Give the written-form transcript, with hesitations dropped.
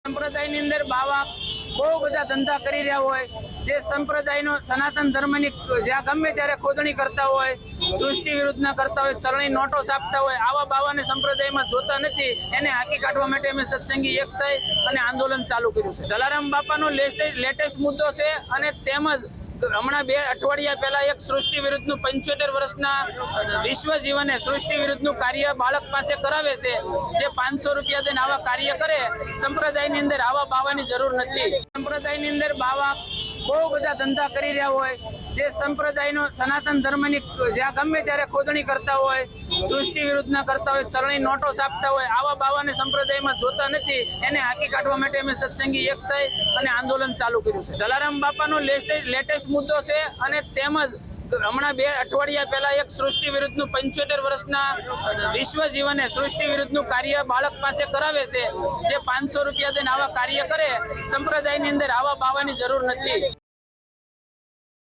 સંપ્રદાયની અંદર બાવા બહુ બધા ધંધા કરી રહ્યા હોય, જે સંપ્રદાયનો સનાતન ધર્મની જ્યાં ગમે ત્યારે ખોદણી કરતા હોય, સૃષ્ટિ વિરુદ્ધના કરતા હોય, ચલણી નોટો છાપતા હોય, આવા બાવાને સંપ્રદાયમાં જોતા નથી. એને હાંકી કાઢવા માટે અમે સત્સંગી એક થઈ અને આંદોલન ચાલુ કર્યું છે. જલારામ બાપાનો લેટેસ્ટ મુદ્દો છે અને તેમજ હમણાં 2 અઠવાડિયા પહેલા એક સૃષ્ટિ વિરુદ્ધનું 75 વર્ષના વિશ્વ જીવને સૃષ્ટિ વિરુદ્ધનું કાર્ય બાળક પાસે કરાવે છે, જે 500 રૂપિયા દઈને આવા કાર્ય કરે. સંપ્રદાયની અંદર આવા બાવાની જરૂર નથી. સંપ્રદાયની અંદર બાવા બહુ બધા ધંધા કરી રહ્યા હોય, જે સંપ્રદાયનો સનાતન ધર્મની જ્યાં ગમે ત્યારે ખોદણી કરતા હોય, સૃષ્ટિ વિરુદ્ધના કરતા હોય, ચલણી નોટો છાપતા હોય, આવા બાવાને સંપ્રદાયમાં જોતા નથી. એને હાંકી કાઢવા માટે અમે સત્સંગી એક થઈ અને આંદોલન ચાલુ કર્યું છે. જલારામ બાપાનો લેટેસ્ટ મુદ્દો છે અને તેમજ હમણાં 2 અઠવાડિયા પહેલા એક સૃષ્ટિ વિરુદ્ધનું 75 વર્ષના વિશ્વ જીવને સૃષ્ટિ વિરુદ્ધનું કાર્ય બાળક પાસે કરાવે છે, જે 500 રૂપિયા દઈને આવા કાર્ય કરે. સંપ્રદાયની અંદર આવા બાવાની જરૂર નથી.